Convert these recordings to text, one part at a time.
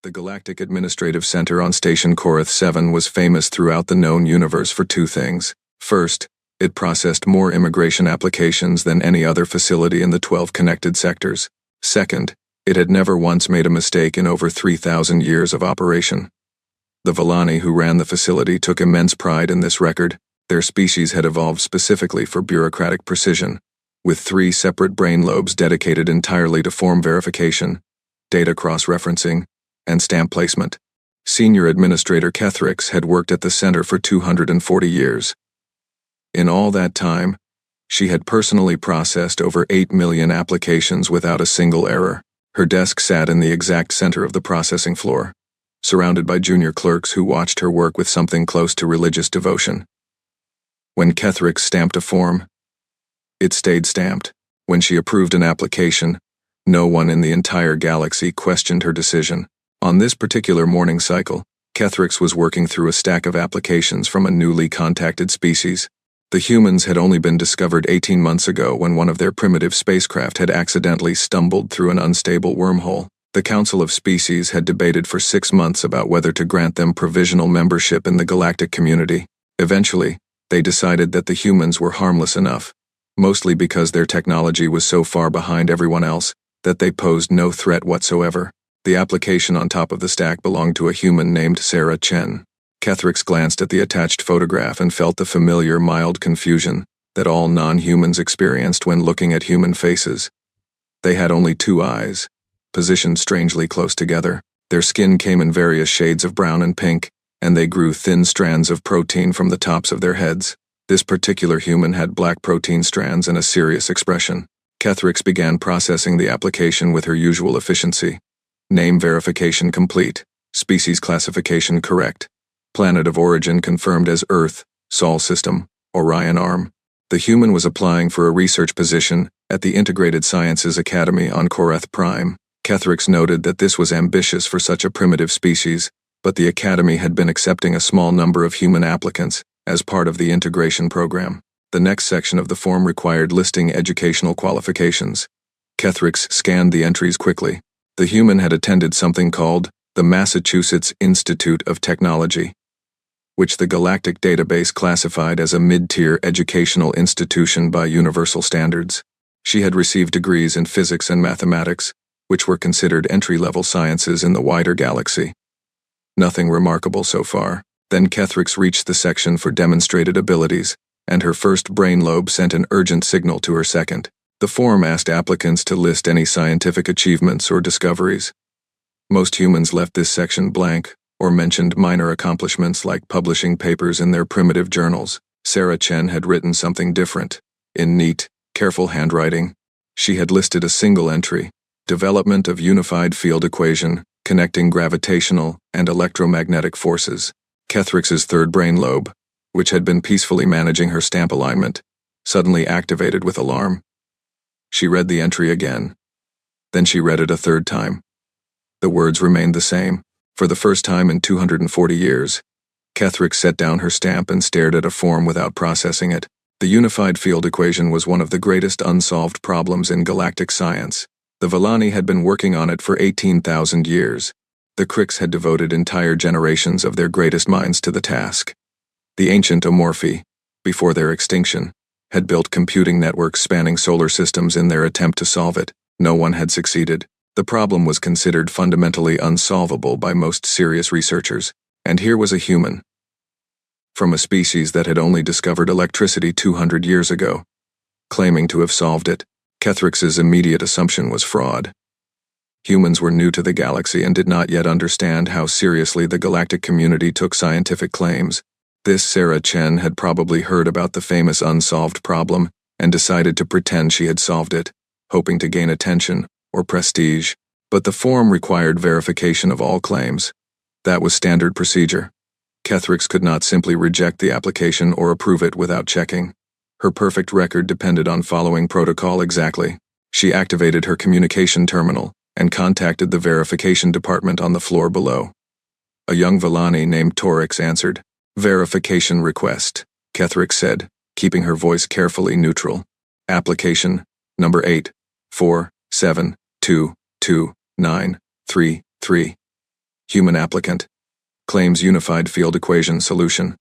The Galactic Administrative Center on Station Korath 7 was famous throughout the known universe for two things. First, it processed more immigration applications than any other facility in the 12 connected sectors. Second, it had never once made a mistake in over 3,000 years of operation. The Villani who ran the facility took immense pride in this record. Their species had evolved specifically for bureaucratic precision, with 3 separate brain lobes dedicated entirely to form verification, data cross-referencing, and stamp placement. Senior Administrator Kethrix had worked at the center for 240 years. In all that time, she had personally processed over 8 million applications without a single error. Her desk sat in the exact center of the processing floor, surrounded by junior clerks who watched her work with something close to religious devotion. When Kethrix stamped a form, it stayed stamped. When she approved an application, no one in the entire galaxy questioned her decision. On this particular morning cycle, Kethrix was working through a stack of applications from a newly contacted species. The humans had only been discovered 18 months ago when one of their primitive spacecraft had accidentally stumbled through an unstable wormhole. The Council of Species had debated for 6 months about whether to grant them provisional membership in the galactic community. Eventually, they decided that the humans were harmless enough, mostly because their technology was so far behind everyone else that they posed no threat whatsoever. The application on top of the stack belonged to a human named Sarah Chen. Kethrix glanced at the attached photograph and felt the familiar mild confusion that all non-humans experienced when looking at human faces. They had only 2 eyes, positioned strangely close together. Their skin came in various shades of brown and pink, and they grew thin strands of protein from the tops of their heads. This particular human had black protein strands and a serious expression. Kethrix began processing the application with her usual efficiency. Name verification complete. Species classification correct. Planet of origin confirmed as Earth, Sol System, Orion Arm. The human was applying for a research position at the Integrated Sciences Academy on Korath Prime. Kethrix noted that this was ambitious for such a primitive species, but the Academy had been accepting a small number of human applicants as part of the integration program. The next section of the form required listing educational qualifications. Kethrix scanned the entries quickly. The human had attended something called the Massachusetts Institute of Technology, which the Galactic Database classified as a mid-tier educational institution by universal standards. She had received degrees in physics and mathematics, which were considered entry-level sciences in the wider galaxy. Nothing remarkable so far. Then Kethrix reached the section for demonstrated abilities, and her first brain lobe sent an urgent signal to her second. The form asked applicants to list any scientific achievements or discoveries. Most humans left this section blank, or mentioned minor accomplishments like publishing papers in their primitive journals. Sarah Chen had written something different. In neat, careful handwriting, she had listed a single entry: development of unified field equation, connecting gravitational and electromagnetic forces. Kethrix's third brain lobe, which had been peacefully managing her stamp alignment, suddenly activated with alarm. She read the entry again. Then she read it a third time. The words remained the same. For the first time in 240 years, Kethrix set down her stamp and stared at a form without processing it. The unified field equation was one of the greatest unsolved problems in galactic science. The Villani had been working on it for 18,000 years. The Krix had devoted entire generations of their greatest minds to the task. The ancient Omorphi, before their extinction, had built computing networks spanning solar systems in their attempt to solve it. No one had succeeded. The problem was considered fundamentally unsolvable by most serious researchers, and here was a human, from a species that had only discovered electricity 200 years ago, claiming to have solved it. Kethrix's immediate assumption was fraud. Humans were new to the galaxy and did not yet understand how seriously the galactic community took scientific claims. This Sarah Chen had probably heard about the famous unsolved problem and decided to pretend she had solved it, hoping to gain attention or prestige. But the form required verification of all claims. That was standard procedure. Kethrix could not simply reject the application or approve it without checking. Her perfect record depended on following protocol exactly. She activated her communication terminal and contacted the verification department on the floor below. A young Villani named Torix answered. "Verification request," Kethrix said, keeping her voice carefully neutral. "Application number 847229333. Human applicant. Claims unified field equation solution.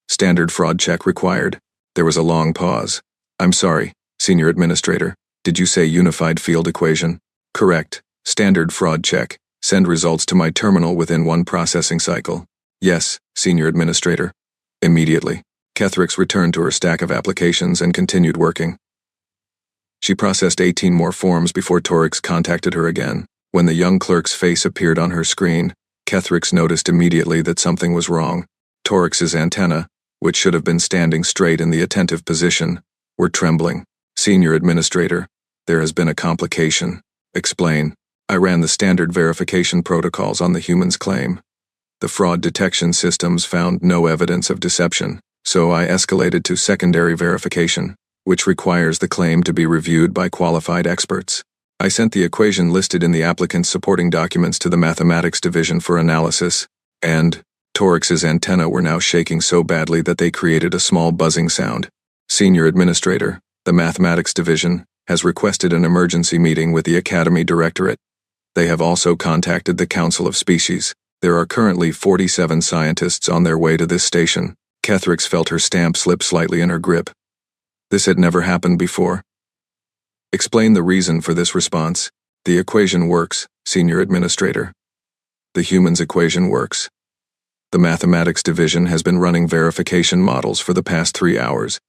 Standard fraud check required. There was a long pause. I'm sorry, Senior Administrator. Did you say unified field equation? Correct. Standard fraud check. Send results to my terminal within 1 processing cycle. Yes, Senior Administrator. Immediately. Kethrix returned to her stack of applications and continued working. She processed 18 more forms before Torix contacted her again. When the young clerk's face appeared on her screen, Kethrix noticed immediately that something was wrong. Torix's antennae, which should have been standing straight in the attentive position, were trembling. Senior Administrator, there has been a complication. Explain. I ran the standard verification protocols on the human's claim. The fraud detection systems found no evidence of deception, so I escalated to secondary verification, which requires the claim to be reviewed by qualified experts. I sent the equation listed in the applicant's supporting documents to the mathematics division for analysis, and Torix's antennae were now shaking so badly that they created a small buzzing sound. Senior Administrator, the mathematics division, has requested an emergency meeting with the Academy Directorate. They have also contacted the Council of Species. There are currently 47 scientists on their way to this station. Kethrix felt her stamp slip slightly in her grip. This had never happened before. Explain the reason for this response. The equation works, Senior Administrator. The human's equation works. The mathematics division has been running verification models for the past 3 hours,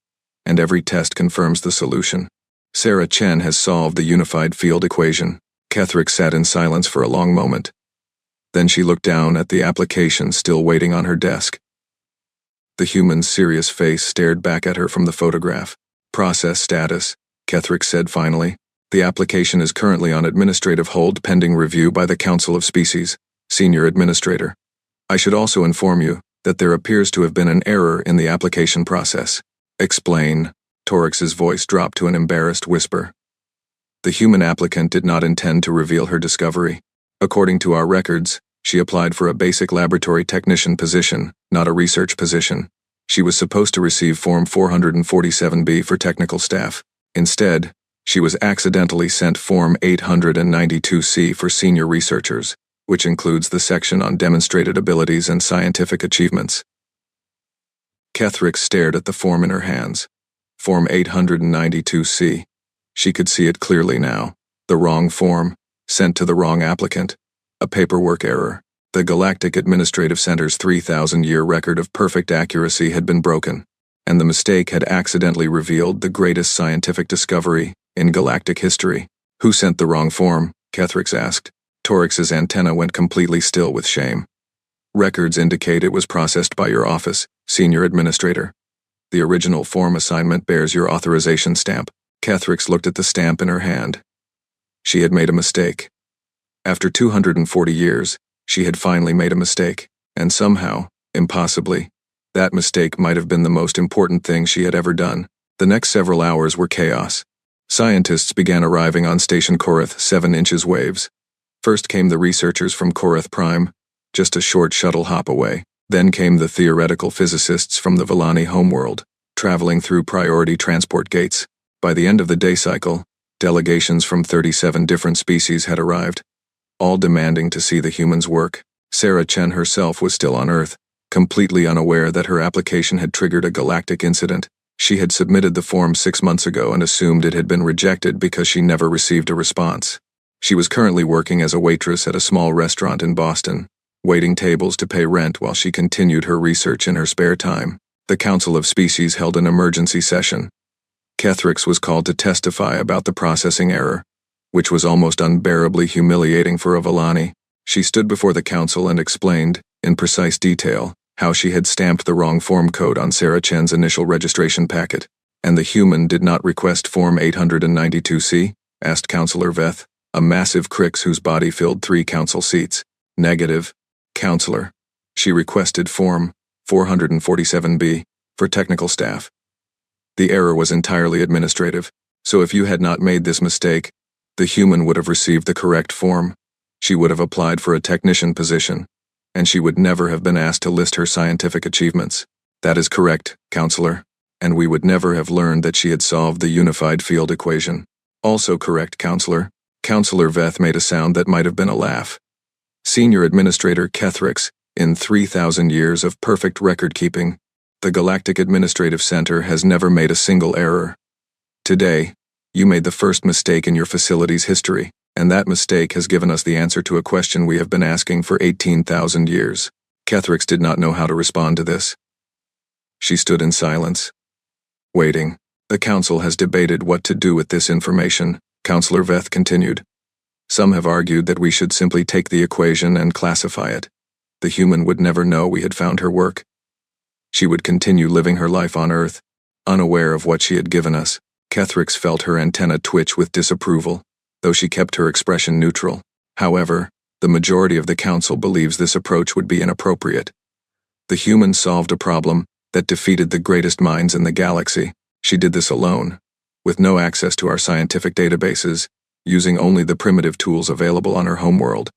and every test confirms the solution. Sarah Chen has solved the unified field equation. Kethrix sat in silence for a long moment. Then she looked down at the application still waiting on her desk. The human's serious face stared back at her from the photograph. Process status, Kethrix said finally. The application is currently on administrative hold pending review by the Council of Species, Senior Administrator. I should also inform you that there appears to have been an error in the application process. Explain. Torix's voice dropped to an embarrassed whisper. The human applicant did not intend to reveal her discovery. According to our records, she applied for a basic laboratory technician position, not a research position. She was supposed to receive Form 447B for technical staff. Instead, she was accidentally sent Form 892C for senior researchers, which includes the section on demonstrated abilities and scientific achievements. Kethrix stared at the form in her hands. Form 892C. She could see it clearly now. The wrong form, sent to the wrong applicant. A paperwork error. The Galactic Administrative Center's 3,000-year record of perfect accuracy had been broken, and the mistake had accidentally revealed the greatest scientific discovery in galactic history. Who sent the wrong form? Kethrix asked. Torix's antenna went completely still with shame. Records indicate it was processed by your office, Senior Administrator. The original form assignment bears your authorization stamp. Kethrix looked at the stamp in her hand. She had made a mistake. After 240 years, she had finally made a mistake, and somehow, impossibly, that mistake might have been the most important thing she had ever done. The next several hours were chaos. Scientists began arriving on Station Korath 7 waves. First came the researchers from Korath Prime, just a short shuttle hop away. Then came the theoretical physicists from the Villani homeworld, traveling through priority transport gates. By the end of the day cycle, delegations from 37 different species had arrived, all demanding to see the humans work. Sarah Chen herself was still on Earth, completely unaware that her application had triggered a galactic incident. She had submitted the form 6 months ago and assumed it had been rejected because she never received a response. She was currently working as a waitress at a small restaurant in Boston, waiting tables to pay rent while she continued her research in her spare time. The Council of Species held an emergency session. Kethrix was called to testify about the processing error, which was almost unbearably humiliating for a Villani. She stood before the council and explained, in precise detail, how she had stamped the wrong form code on Sarah Chen's initial registration packet. And the human did not request Form 892C? Asked Councillor Veth, a massive Crix whose body filled 3 council seats. Negative. Counselor. She requested Form 447B for technical staff. The error was entirely administrative, so if you had not made this mistake, the human would have received the correct form. She would have applied for a technician position, and she would never have been asked to list her scientific achievements. That is correct, Counselor, and we would never have learned that she had solved the unified field equation. Also correct, Counselor. Councillor Veth made a sound that might have been a laugh. Senior Administrator Kethrix, in 3,000 years of perfect record-keeping, the Galactic Administrative Center has never made a single error. Today, you made the first mistake in your facility's history, and that mistake has given us the answer to a question we have been asking for 18,000 years. Kethrix did not know how to respond to this. She stood in silence, waiting. The council has debated what to do with this information, Counselor Veth continued. Some have argued that we should simply take the equation and classify it. The human would never know we had found her work. She would continue living her life on Earth, unaware of what she had given us. Kethrix felt her antenna twitch with disapproval, though she kept her expression neutral. However, the majority of the council believes this approach would be inappropriate. The human solved a problem that defeated the greatest minds in the galaxy. She did this alone, with no access to our scientific databases, using only the primitive tools available on her homeworld.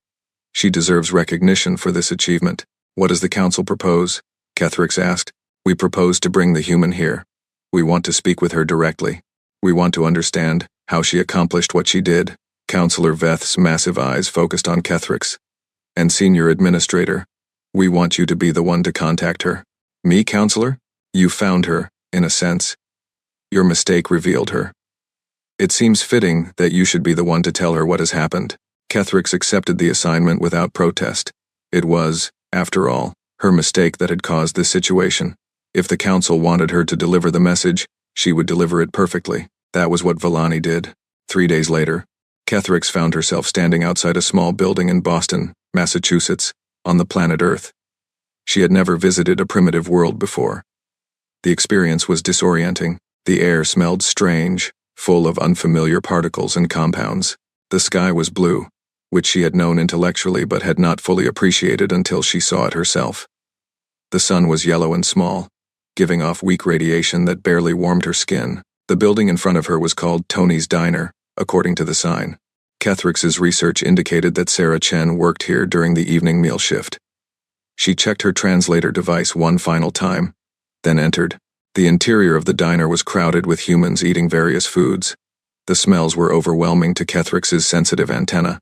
She deserves recognition for this achievement. What does the council propose? Kethrix asked. We propose to bring the human here. We want to speak with her directly. We want to understand how she accomplished what she did. Counselor Veth's massive eyes focused on Kethrix. And Senior Administrator, we want you to be the one to contact her. Me, Counselor? You found her, in a sense. Your mistake revealed her. It seems fitting that you should be the one to tell her what has happened. Kethrix accepted the assignment without protest. It was, after all, her mistake that had caused this situation. If the council wanted her to deliver the message, she would deliver it perfectly. That was what Villani did. 3 days later, Kethrix found herself standing outside a small building in Boston, Massachusetts, on the planet Earth. She had never visited a primitive world before. The experience was disorienting. The air smelled strange, full of unfamiliar particles and compounds. The sky was blue, which she had known intellectually but had not fully appreciated until she saw it herself. The sun was yellow and small, giving off weak radiation that barely warmed her skin. The building in front of her was called Tony's Diner, according to the sign. Kethrix's research indicated that Sarah Chen worked here during the evening meal shift. She checked her translator device one final time, then entered. The interior of the diner was crowded with humans eating various foods. The smells were overwhelming to Kethrix's sensitive antenna.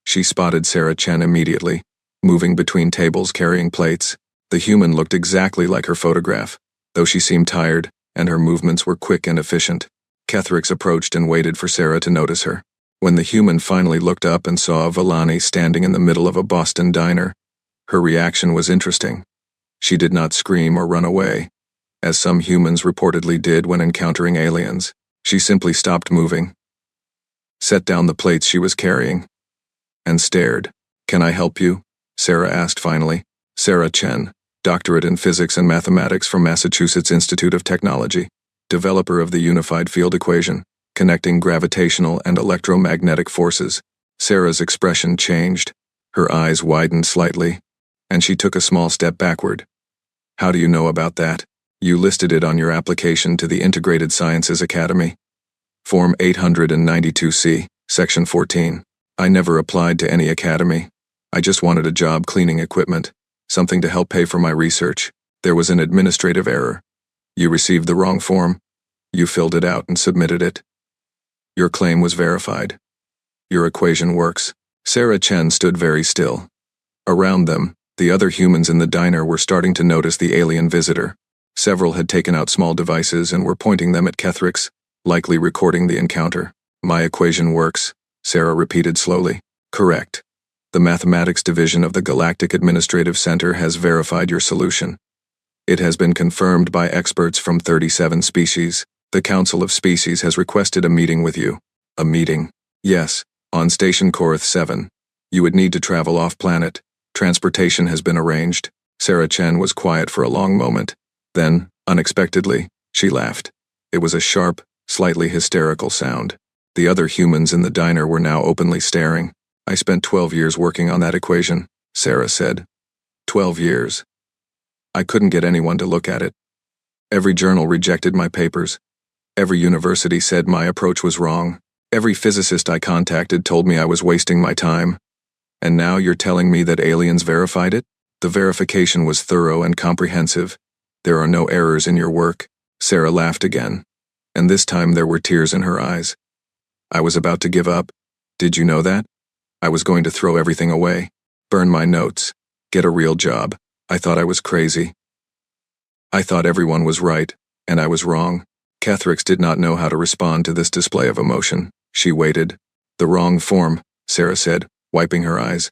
She spotted Sarah Chen immediately, moving between tables carrying plates. The human looked exactly like her photograph, though she seemed tired, and her movements were quick and efficient. Kethrix approached and waited for Sarah to notice her. When the human finally looked up and saw Villani standing in the middle of a Boston diner, her reaction was interesting. She did not scream or run away, as some humans reportedly did when encountering aliens. She simply stopped moving, set down the plates she was carrying, and stared. Can I help you? Sarah asked finally. Sarah Chen, doctorate in physics and mathematics from Massachusetts Institute of Technology, developer of the unified field equation, connecting gravitational and electromagnetic forces. Sarah's expression changed. Her eyes widened slightly, and she took a small step backward. How do you know about that? You listed it on your application to the Integrated Sciences Academy. Form 892C, Section 14. I never applied to any academy. I just wanted a job cleaning equipment, something to help pay for my research. There was an administrative error. You received the wrong form. You filled it out and submitted it. Your claim was verified. Your equation works. Sarah Chen stood very still. Around them, the other humans in the diner were starting to notice the alien visitor. Several had taken out small devices and were pointing them at Kethrix, likely recording the encounter. My equation works, Sarah repeated slowly. Correct. The Mathematics Division of the Galactic Administrative Center has verified your solution. It has been confirmed by experts from 37 species. The Council of Species has requested a meeting with you. A meeting? Yes, on Station Korath 7. You would need to travel off-planet. Transportation has been arranged. Sarah Chen was quiet for a long moment. Then, unexpectedly, she laughed. It was a sharp, slightly hysterical sound. The other humans in the diner were now openly staring. I spent 12 years working on that equation, Sarah said. 12 years. I couldn't get anyone to look at it. Every journal rejected my papers. Every university said my approach was wrong. Every physicist I contacted told me I was wasting my time. And now you're telling me that aliens verified it? The verification was thorough and comprehensive. There are no errors in your work. Sarah laughed again, and this time there were tears in her eyes. I was about to give up. Did you know that? I was going to throw everything away. Burn my notes. Get a real job. I thought I was crazy. I thought everyone was right, and I was wrong. Kethrix did not know how to respond to this display of emotion. She waited. The wrong form, Sarah said, wiping her eyes.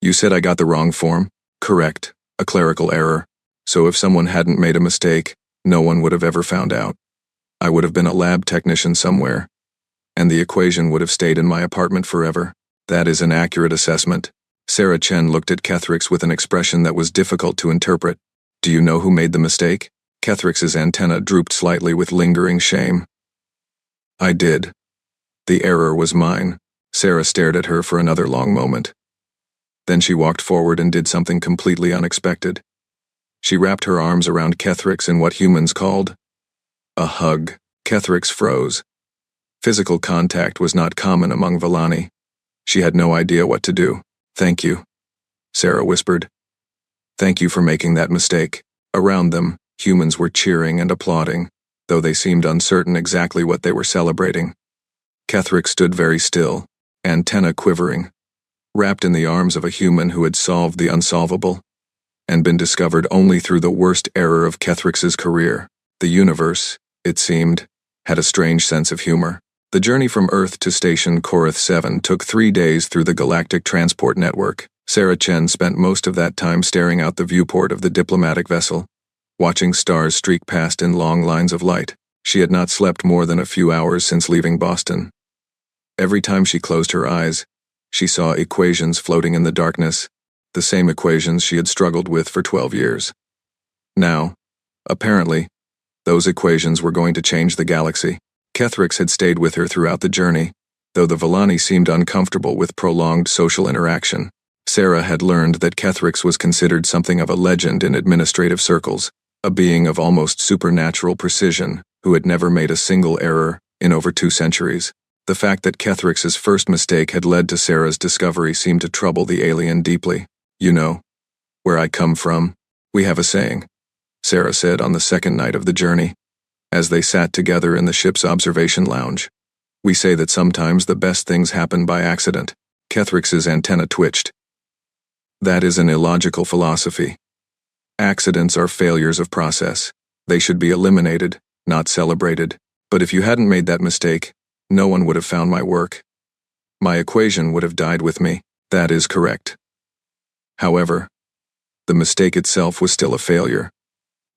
You said I got the wrong form? Correct. A clerical error. So if someone hadn't made a mistake, no one would have ever found out. I would have been a lab technician somewhere, and the equation would have stayed in my apartment forever. That is an accurate assessment. Sarah Chen looked at Kethrix with an expression that was difficult to interpret. Do you know who made the mistake? Kethrix's antenna drooped slightly with lingering shame. I did. The error was mine. Sarah stared at her for another long moment. Then she walked forward and did something completely unexpected. She wrapped her arms around Kethrix in what humans called a hug. Kethrix froze. Physical contact was not common among Villani. She had no idea what to do. Thank you, Sarah whispered. Thank you for making that mistake. Around them, humans were cheering and applauding, though they seemed uncertain exactly what they were celebrating. Kethrix stood very still, antenna quivering, wrapped in the arms of a human who had solved the unsolvable, and been discovered only through the worst error of Kethrix's career. The universe, it seemed, had a strange sense of humor. The journey from Earth to Station Korath 7 took 3 days through the Galactic Transport Network. Sarah Chen spent most of that time staring out the viewport of the diplomatic vessel, watching stars streak past in long lines of light. She had not slept more than a few hours since leaving Boston. Every time she closed her eyes, she saw equations floating in the darkness, the same equations she had struggled with for 12 years. Now, apparently, those equations were going to change the galaxy. Kethrix had stayed with her throughout the journey, though the Villani seemed uncomfortable with prolonged social interaction. Sarah had learned that Kethrix was considered something of a legend in administrative circles, a being of almost supernatural precision who had never made a single error in over 2 centuries. The fact that Kethrix's first mistake had led to Sarah's discovery seemed to trouble the alien deeply. You know, where I come from, we have a saying, Sarah said on the second night of the journey, as they sat together in the ship's observation lounge. We say that sometimes the best things happen by accident. Kethrix's antenna twitched. That is an illogical philosophy. Accidents are failures of process. They should be eliminated, not celebrated. But if you hadn't made that mistake, no one would have found my work. My equation would have died with me. That is correct. However, the mistake itself was still a failure.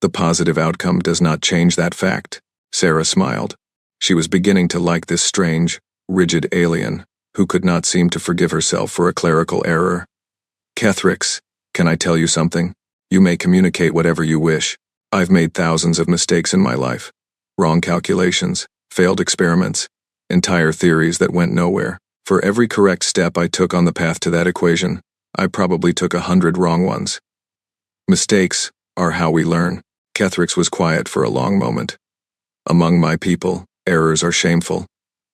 The positive outcome does not change that fact. Sarah smiled. She was beginning to like this strange, rigid alien, who could not seem to forgive herself for a clerical error. Kethrix, can I tell you something? You may communicate whatever you wish. I've made thousands of mistakes in my life. Wrong calculations, failed experiments, entire theories that went nowhere. For every correct step I took on the path to that equation, I probably took 100 wrong ones. Mistakes are how we learn. Kethrix was quiet for a long moment. Among my people, errors are shameful.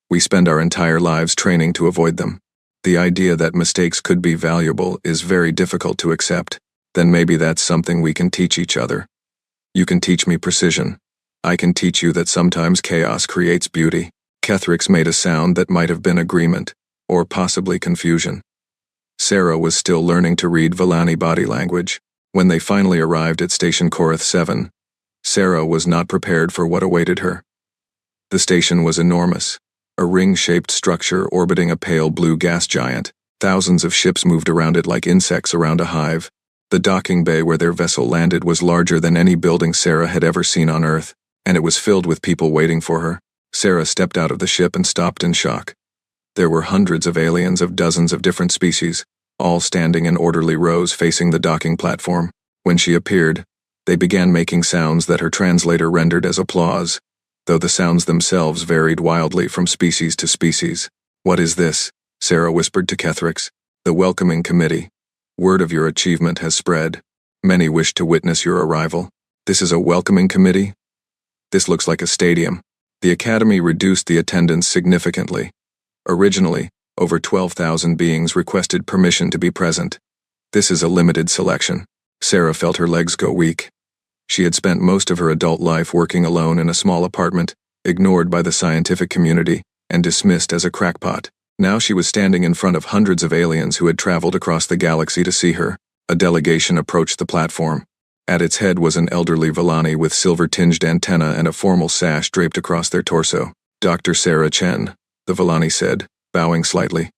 We spend our entire lives training to avoid them. The idea that mistakes could be valuable is very difficult to accept. Then maybe that's something we can teach each other. You can teach me precision. I can teach you that sometimes chaos creates beauty. Kethrix made a sound that might have been agreement, or possibly confusion. Sarah was still learning to read Villani body language. When they finally arrived at Station Korath 7, Sarah was not prepared for what awaited her. The station was enormous, a ring-shaped structure orbiting a pale blue gas giant. Thousands of ships moved around it like insects around a hive. The docking bay where their vessel landed was larger than any building Sarah had ever seen on Earth, and it was filled with people waiting for her. Sarah stepped out of the ship and stopped in shock. There were hundreds of aliens of dozens of different species, all standing in orderly rows facing the docking platform. When she appeared, they began making sounds that her translator rendered as applause, though the sounds themselves varied wildly from species to species. What is this? Sarah whispered to Kethrix. The welcoming committee. Word of your achievement has spread. Many wish to witness your arrival. This is a welcoming committee? This looks like a stadium. The Academy reduced the attendance significantly. Originally, over 12,000 beings requested permission to be present. This is a limited selection. Sarah felt her legs go weak. She had spent most of her adult life working alone in a small apartment, ignored by the scientific community, and dismissed as a crackpot. Now she was standing in front of hundreds of aliens who had traveled across the galaxy to see her. A delegation approached the platform. At its head was an elderly Villani with silver-tinged antenna and a formal sash draped across their torso. Dr. Sarah Chen, the Villani said, bowing slightly.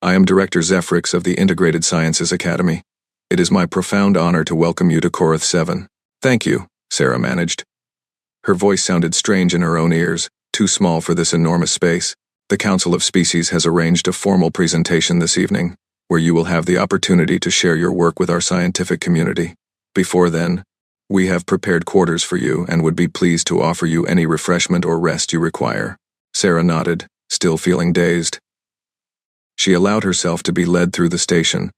I am Director Zephrix of the Integrated Sciences Academy. It is my profound honor to welcome you to Korath 7. Thank you, Sarah managed. Her voice sounded strange in her own ears, too small for this enormous space. The Council of Species has arranged a formal presentation this evening, where you will have the opportunity to share your work with our scientific community. Before then, we have prepared quarters for you and would be pleased to offer you any refreshment or rest you require. Sarah nodded, still feeling dazed. She allowed herself to be led through the station,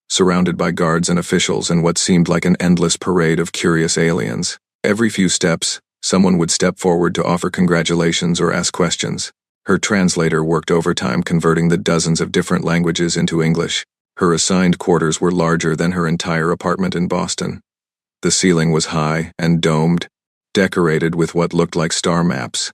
surrounded by guards and officials and what seemed like an endless parade of curious aliens. Every few steps, someone would step forward to offer congratulations or ask questions. Her translator worked overtime converting the dozens of different languages into English. Her assigned quarters were larger than her entire apartment in Boston. The ceiling was high and domed, decorated with what looked like star maps.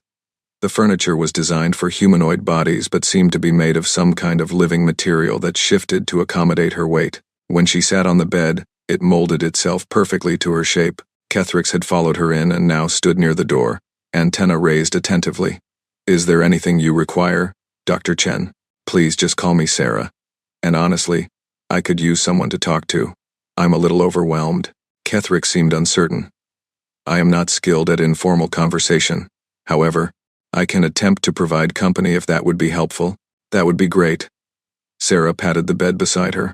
The furniture was designed for humanoid bodies but seemed to be made of some kind of living material that shifted to accommodate her weight. When she sat on the bed, it molded itself perfectly to her shape. Kethrix had followed her in and now stood near the door, antenna raised attentively. Is there anything you require, Dr. Chen? Please just call me Sarah. And honestly, I could use someone to talk to. I'm a little overwhelmed. Kethrix seemed uncertain. I am not skilled at informal conversation. However, I can attempt to provide company if that would be helpful. That would be great. Sarah patted the bed beside her.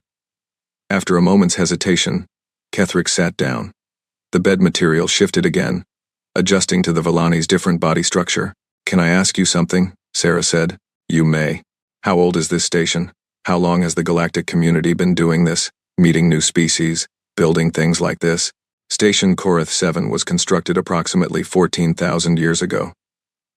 After a moment's hesitation, Kethrix sat down. The bed material shifted again, adjusting to the Villani's different body structure. Can I ask you something? Sarah said. You may. How old is this station? How long has the galactic community been doing this, meeting new species, building things like this? Station Korath 7 was constructed approximately 14,000 years ago.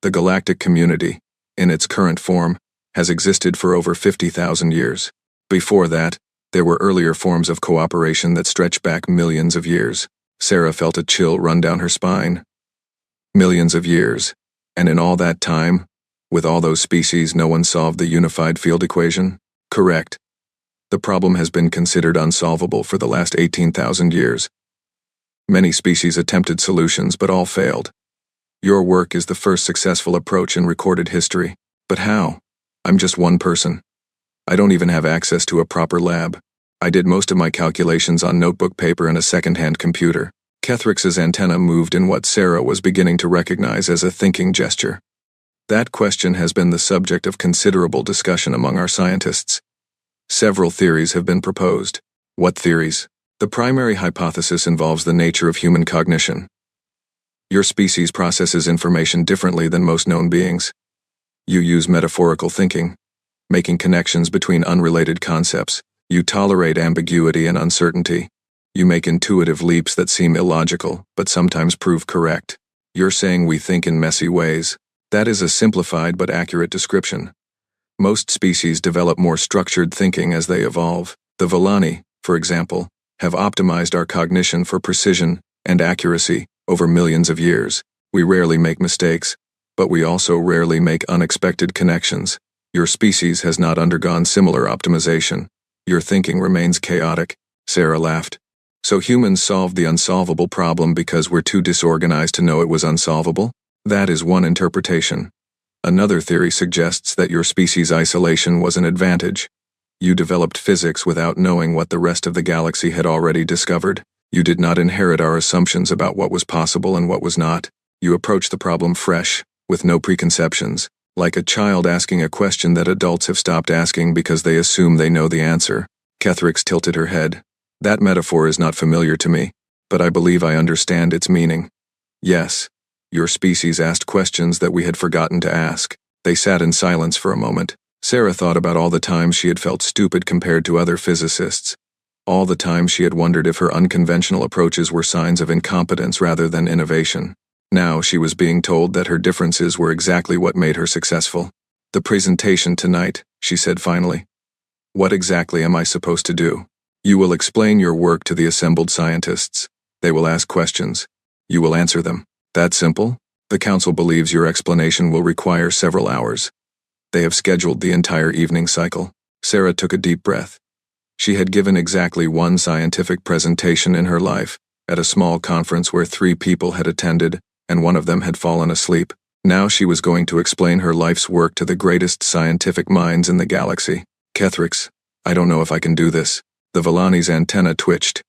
The galactic community, in its current form, has existed for over 50,000 years. Before that, there were earlier forms of cooperation that stretch back millions of years. Sarah felt a chill run down her spine. Millions of years. And in all that time, with all those species, no one solved the unified field equation? Correct. The problem has been considered unsolvable for the last 18,000 years. Many species attempted solutions, but all failed. Your work is the first successful approach in recorded history. But how? I'm just one person. I don't even have access to a proper lab. I did most of my calculations on notebook paper and a second-hand computer. Kethrix's antenna moved in what Sarah was beginning to recognize as a thinking gesture. That question has been the subject of considerable discussion among our scientists. Several theories have been proposed. What theories? The primary hypothesis involves the nature of human cognition. Your species processes information differently than most known beings. You use metaphorical thinking, making connections between unrelated concepts. You tolerate ambiguity and uncertainty. You make intuitive leaps that seem illogical, but sometimes prove correct. You're saying we think in messy ways. That is a simplified but accurate description. Most species develop more structured thinking as they evolve. The Villani, for example, have optimized our cognition for precision and accuracy over millions of years. We rarely make mistakes, but we also rarely make unexpected connections. Your species has not undergone similar optimization. Your thinking remains chaotic. Sarah laughed. So humans solved the unsolvable problem because we're too disorganized to know it was unsolvable? That is one interpretation. Another theory suggests that your species' isolation was an advantage. You developed physics without knowing what the rest of the galaxy had already discovered. You did not inherit our assumptions about what was possible and what was not. You approached the problem fresh, with no preconceptions, like a child asking a question that adults have stopped asking because they assume they know the answer. Kethrix tilted her head. That metaphor is not familiar to me, but I believe I understand its meaning. Yes, your species asked questions that we had forgotten to ask. They sat in silence for a moment. Sarah thought about all the times she had felt stupid compared to other physicists. All the times she had wondered if her unconventional approaches were signs of incompetence rather than innovation. Now she was being told that her differences were exactly what made her successful. The presentation tonight, she said finally. What exactly am I supposed to do? You will explain your work to the assembled scientists. They will ask questions. You will answer them. That simple? The council believes your explanation will require several hours. They have scheduled the entire evening cycle. Sarah took a deep breath. She had given exactly one scientific presentation in her life, at a small conference where 3 people had attended, and one of them had fallen asleep. Now she was going to explain her life's work to the greatest scientific minds in the galaxy. Kethrix, I don't know if I can do this. The Villani's antenna twitched.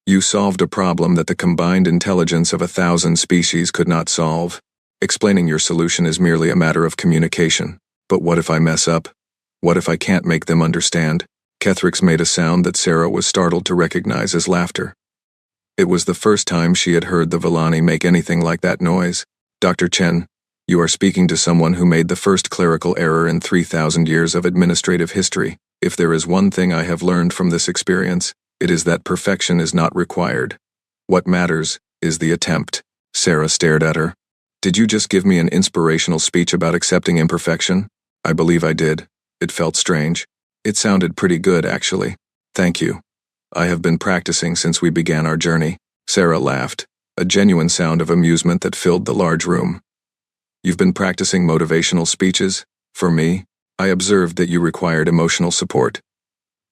You solved a problem that the combined intelligence of 1,000 species could not solve. Explaining your solution is merely a matter of communication. But what if I mess up? What if I can't make them understand? Kethrix made a sound that Sarah was startled to recognize as laughter. It was the first time she had heard the Villani make anything like that noise. Dr. Chen, you are speaking to someone who made the first clerical error in 3,000 years of administrative history. If there is one thing I have learned from this experience, it is that perfection is not required. What matters is the attempt. Sarah stared at her. Did you just give me an inspirational speech about accepting imperfection? I believe I did. It felt strange. It sounded pretty good, actually. Thank you. I have been practicing since we began our journey. Sarah laughed, a genuine sound of amusement that filled the large room. You've been practicing motivational speeches? For me, I observed that you required emotional support.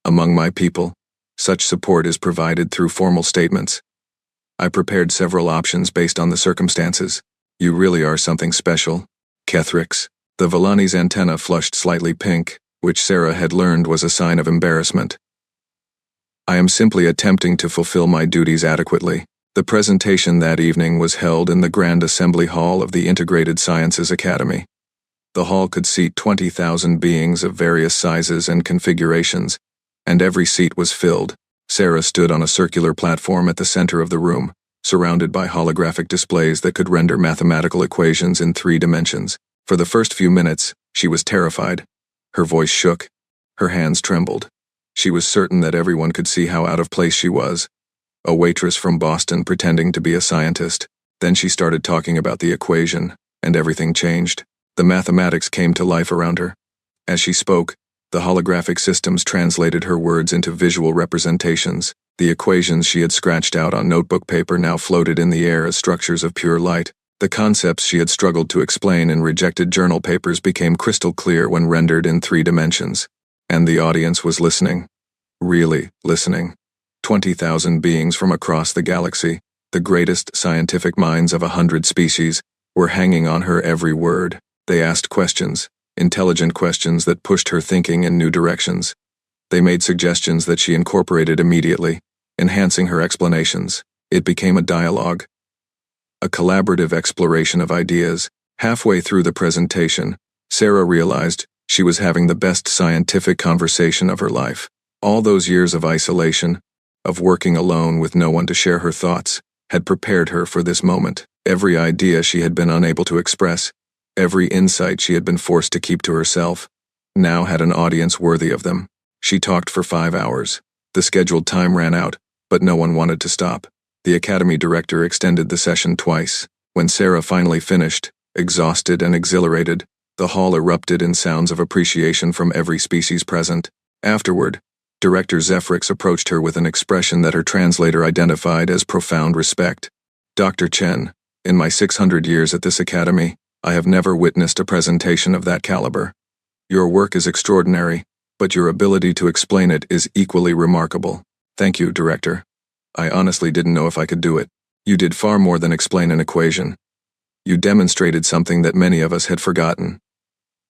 Among my people, such support is provided through formal statements. I prepared several options based on the circumstances. You really are something special. Kethrix. The Villani's antenna flushed slightly pink, which Sarah had learned was a sign of embarrassment. I am simply attempting to fulfill my duties adequately. The presentation that evening was held in the Grand Assembly Hall of the Integrated Sciences Academy. The hall could seat 20,000 beings of various sizes and configurations, and every seat was filled. Sarah stood on a circular platform at the center of the room, surrounded by holographic displays that could render mathematical equations in 3 dimensions. For the first few minutes, she was terrified. Her voice shook. Her hands trembled. She was certain that everyone could see how out of place she was. A waitress from Boston pretending to be a scientist. Then she started talking about the equation, and everything changed. The mathematics came to life around her. As she spoke, the holographic systems translated her words into visual representations. The equations she had scratched out on notebook paper now floated in the air as structures of pure light. The concepts she had struggled to explain in rejected journal papers became crystal clear when rendered in 3 dimensions. And the audience was listening. Really listening. 20,000 beings from across the galaxy, the greatest scientific minds of 100 species, were hanging on her every word. They asked questions, intelligent questions that pushed her thinking in new directions. They made suggestions that she incorporated immediately, enhancing her explanations. It became a dialogue. A collaborative exploration of ideas. Halfway through the presentation, Sarah realized she was having the best scientific conversation of her life. All those years of isolation, of working alone with no one to share her thoughts, had prepared her for this moment. Every idea she had been unable to express, every insight she had been forced to keep to herself, now had an audience worthy of them. She talked for 5 hours. The scheduled time ran out, but no one wanted to stop. The academy director extended the session twice. When Sarah finally finished, exhausted and exhilarated, the hall erupted in sounds of appreciation from every species present. Afterward, Director Zephrix approached her with an expression that her translator identified as profound respect. Dr. Chen, in my 600 years at this academy, I have never witnessed a presentation of that caliber. Your work is extraordinary, but your ability to explain it is equally remarkable. Thank you, Director. I honestly didn't know if I could do it. You did far more than explain an equation. You demonstrated something that many of us had forgotten.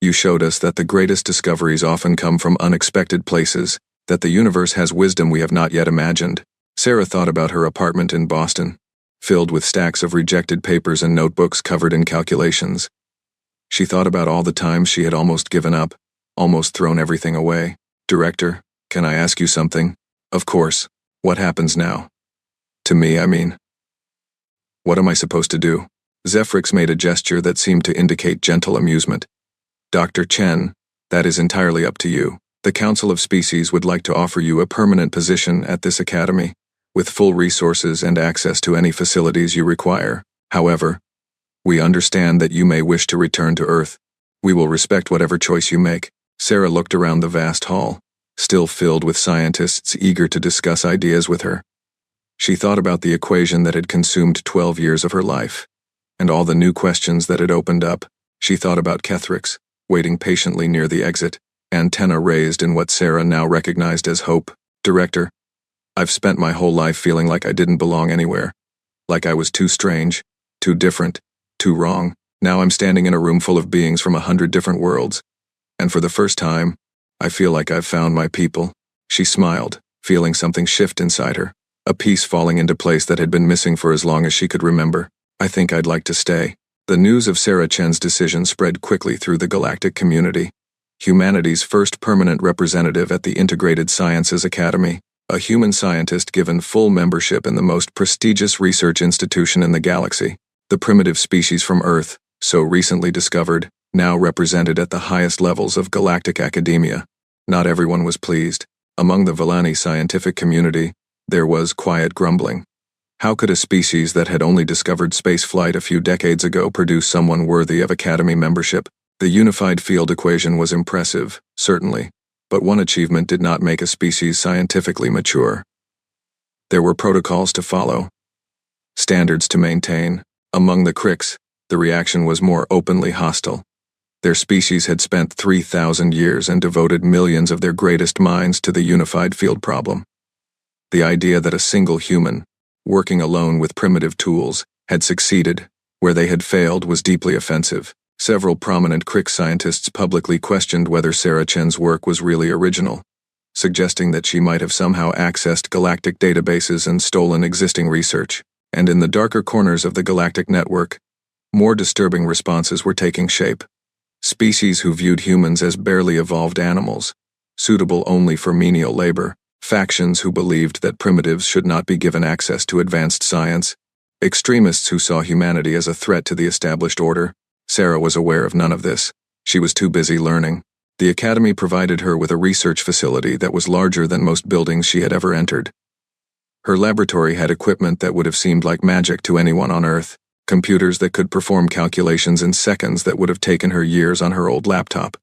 You showed us that the greatest discoveries often come from unexpected places, that the universe has wisdom we have not yet imagined. Sarah thought about her apartment in Boston, filled with stacks of rejected papers and notebooks covered in calculations. She thought about all the times she had almost given up, almost thrown everything away. Director, can I ask you something? Of course. What happens now? To me, I mean. What am I supposed to do? Zephrix made a gesture that seemed to indicate gentle amusement. Dr. Chen, that is entirely up to you. The Council of Species would like to offer you a permanent position at this academy, with full resources and access to any facilities you require. However, we understand that you may wish to return to Earth. We will respect whatever choice you make. Sarah looked around the vast hall, still filled with scientists eager to discuss ideas with her. She thought about the equation that had consumed 12 years of her life, and all the new questions that had opened up. She thought about Kethrix, waiting patiently near the exit, antenna raised in what Sarah now recognized as hope. "Director, I've spent my whole life feeling like I didn't belong anywhere. Like I was too strange, too different, too wrong. Now I'm standing in a room full of beings from 100 different worlds. And for the first time, I feel like I've found my people." She smiled, feeling something shift inside her, a piece falling into place that had been missing for as long as she could remember. "I think I'd like to stay." The news of Sarah Chen's decision spread quickly through the galactic community. Humanity's first permanent representative at the Integrated Sciences Academy, a human scientist given full membership in the most prestigious research institution in the galaxy. The primitive species from Earth, so recently discovered, now represented at the highest levels of galactic academia. Not everyone was pleased. Among the Villani scientific community, there was quiet grumbling. How could a species that had only discovered spaceflight a few decades ago produce someone worthy of Academy membership? The unified field equation was impressive, certainly, but one achievement did not make a species scientifically mature. There were protocols to follow, standards to maintain. Among the Cricks, the reaction was more openly hostile. Their species had spent 3,000 years and devoted millions of their greatest minds to the unified field problem. The idea that a single human, working alone with primitive tools, had succeeded where they had failed was deeply offensive. Several prominent Crick scientists publicly questioned whether Sarah Chen's work was really original, suggesting that she might have somehow accessed galactic databases and stolen existing research. And in the darker corners of the galactic network, more disturbing responses were taking shape. Species who viewed humans as barely evolved animals, suitable only for menial labor, factions who believed that primitives should not be given access to advanced science, extremists who saw humanity as a threat to the established order. Sarah was aware of none of this. She was too busy learning. The Academy provided her with a research facility that was larger than most buildings she had ever entered. Her laboratory had equipment that would have seemed like magic to anyone on Earth, computers that could perform calculations in seconds that would have taken her years on her old laptop,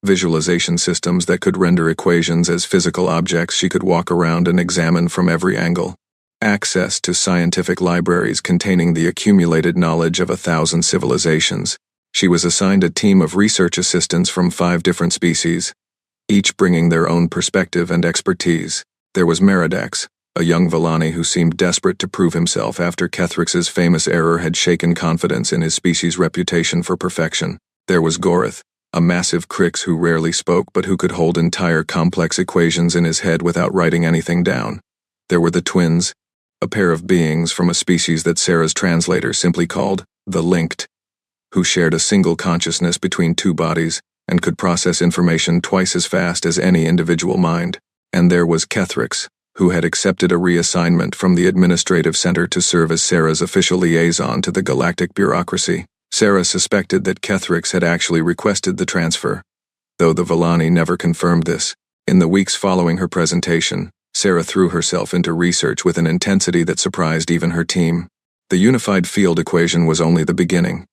visualization systems that could render equations as physical objects she could walk around and examine from every angle, access to scientific libraries containing the accumulated knowledge of 1,000 civilizations. She was assigned a team of research assistants from 5 different species, each bringing their own perspective and expertise. There was Meridax, a young Villani who seemed desperate to prove himself after Kethrix's famous error had shaken confidence in his species' reputation for perfection. There was Gorith, a massive Crix who rarely spoke but who could hold entire complex equations in his head without writing anything down. There were the twins, a pair of beings from a species that Sarah's translator simply called the Linked, who shared a single consciousness between 2 bodies and could process information twice as fast as any individual mind. And there was Kethrix, who had accepted a reassignment from the administrative center to serve as Sarah's official liaison to the galactic bureaucracy. Sarah suspected that Kethrix had actually requested the transfer, though the Villani never confirmed this. In the weeks following her presentation, Sarah threw herself into research with an intensity that surprised even her team. The unified field equation was only the beginning.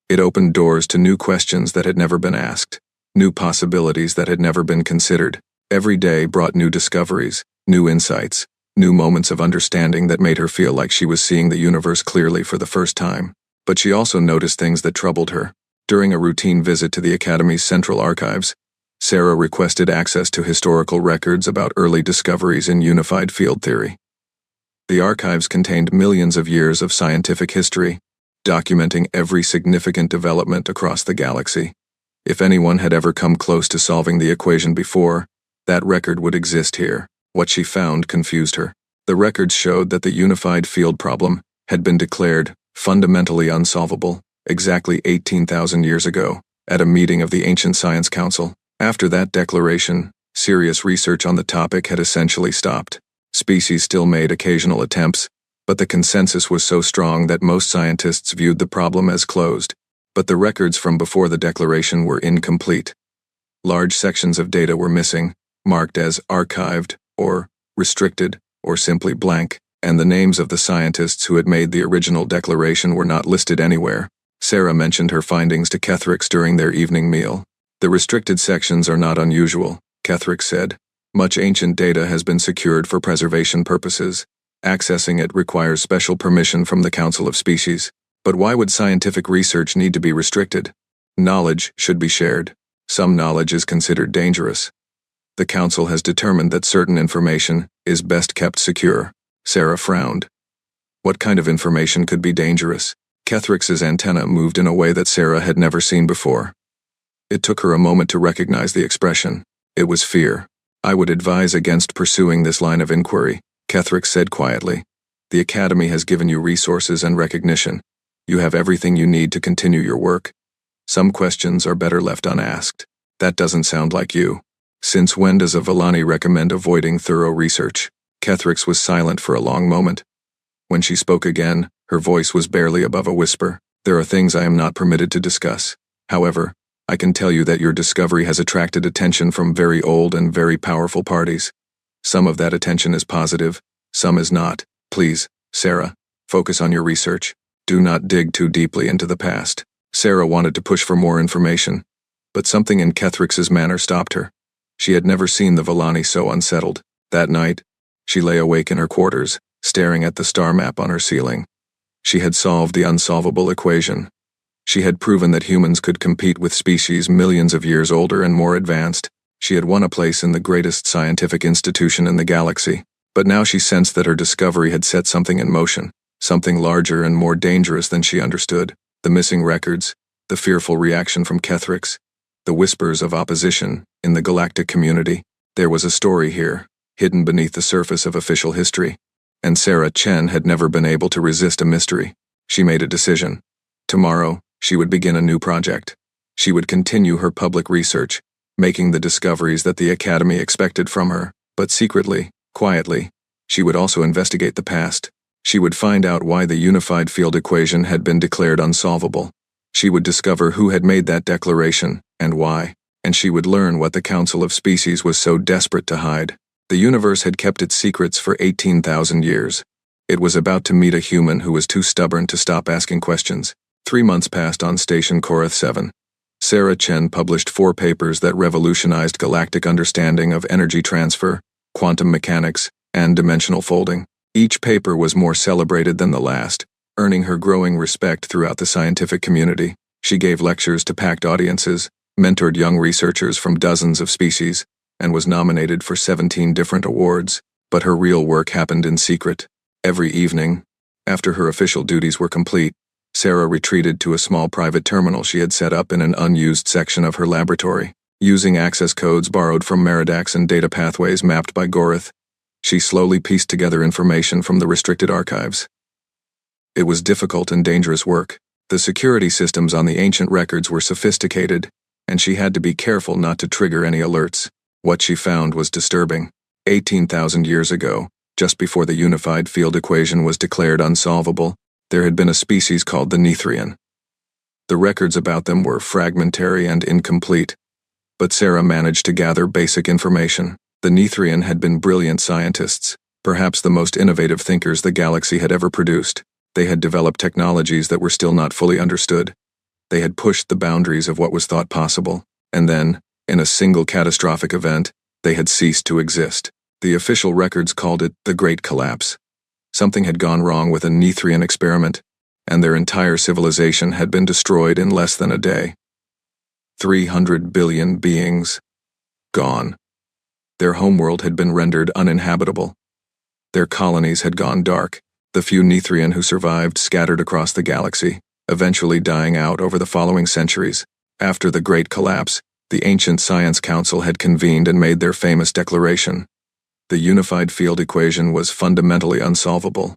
It opened doors to new questions that had never been asked, new possibilities that had never been considered. Every day brought new discoveries, new insights, new moments of understanding that made her feel like she was seeing the universe clearly for the first time. But she also noticed things that troubled her. During a routine visit to the Academy's central archives, Sarah requested access to historical records about early discoveries in unified field theory. The archives contained millions of years of scientific history, documenting every significant development across the galaxy. If anyone had ever come close to solving the equation before, that record would exist here. What she found confused her. The records showed that the unified field problem had been declared fundamentally unsolvable exactly 18,000 years ago at a meeting of the Ancient Science Council. After that declaration, serious research on the topic had essentially stopped. Species still made occasional attempts, but the consensus was so strong that most scientists viewed the problem as closed. But the records from before the declaration were incomplete. Large sections of data were missing, marked as archived, or restricted, or simply blank, and the names of the scientists who had made the original declaration were not listed anywhere. Sarah mentioned her findings to Kethrix during their evening meal. "The restricted sections are not unusual," Kethrix said. "Much ancient data has been secured for preservation purposes. Accessing it requires special permission from the Council of Species. But why would scientific research need to be restricted? Knowledge should be shared. Some knowledge is considered dangerous. The Council has determined that certain information is best kept secure. Sarah frowned. What kind of information could be dangerous? Kethrix's antenna moved in a way that Sarah had never seen before. It took her a moment to recognize the expression. It was fear. I would advise against pursuing this line of inquiry, Kethrix said quietly. The Academy has given you resources and recognition. You have everything you need to continue your work. Some questions are better left unasked. That doesn't sound like you. Since when does a Villani recommend avoiding thorough research? Kethrix was silent for a long moment. When she spoke again, her voice was barely above a whisper. There are things I am not permitted to discuss. However, I can tell you that your discovery has attracted attention from very old and very powerful parties. Some of that attention is positive, some is not. Please, Sarah, focus on your research. Do not dig too deeply into the past. Sarah wanted to push for more information, but something in Kethrix's manner stopped her. She had never seen the Villani so unsettled. That night, she lay awake in her quarters, staring at the star map on her ceiling. She had solved the unsolvable equation. She had proven that humans could compete with species millions of years older and more advanced. She had won a place in the greatest scientific institution in the galaxy. But now she sensed that her discovery had set something in motion, something larger and more dangerous than she understood. The missing records, the fearful reaction from Kethrix, the whispers of opposition in the galactic community. There was a story here, hidden beneath the surface of official history. And Sarah Chen had never been able to resist a mystery. She made a decision. Tomorrow, she would begin a new project. She would continue her public research, making the discoveries that the Academy expected from her. But secretly, quietly, she would also investigate the past. She would find out why the unified field equation had been declared unsolvable. She would discover who had made that declaration, and why. And she would learn what the Council of Species was so desperate to hide. The universe had kept its secrets for 18,000 years. It was about to meet a human who was too stubborn to stop asking questions. 3 months passed on Station Korath 7. Sarah Chen published 4 papers that revolutionized galactic understanding of energy transfer, quantum mechanics, and dimensional folding. Each paper was more celebrated than the last, earning her growing respect throughout the scientific community. She gave lectures to packed audiences, mentored young researchers from dozens of species, and was nominated for 17 different awards. But her real work happened in secret. Every evening, after her official duties were complete, Sarah retreated to a small private terminal she had set up in an unused section of her laboratory. Using access codes borrowed from Meridax and data pathways mapped by Gorath, she slowly pieced together information from the restricted archives. It was difficult and dangerous work. The security systems on the ancient records were sophisticated, and she had to be careful not to trigger any alerts. What she found was disturbing. 18,000 years ago, just before the unified field equation was declared unsolvable, there had been a species called the Nithrian. The records about them were fragmentary and incomplete, but Sarah managed to gather basic information. The Nithrian had been brilliant scientists, perhaps the most innovative thinkers the galaxy had ever produced. They had developed technologies that were still not fully understood. They had pushed the boundaries of what was thought possible, and then, in a single catastrophic event, they had ceased to exist. The official records called it the Great Collapse. Something had gone wrong with a Nithrian experiment, and their entire civilization had been destroyed in less than a day. 300 billion beings. Gone. Their homeworld had been rendered uninhabitable. Their colonies had gone dark. The few Nithrian who survived scattered across the galaxy, eventually dying out over the following centuries. After the Great Collapse, the ancient Science Council had convened and made their famous declaration. The unified field equation was fundamentally unsolvable.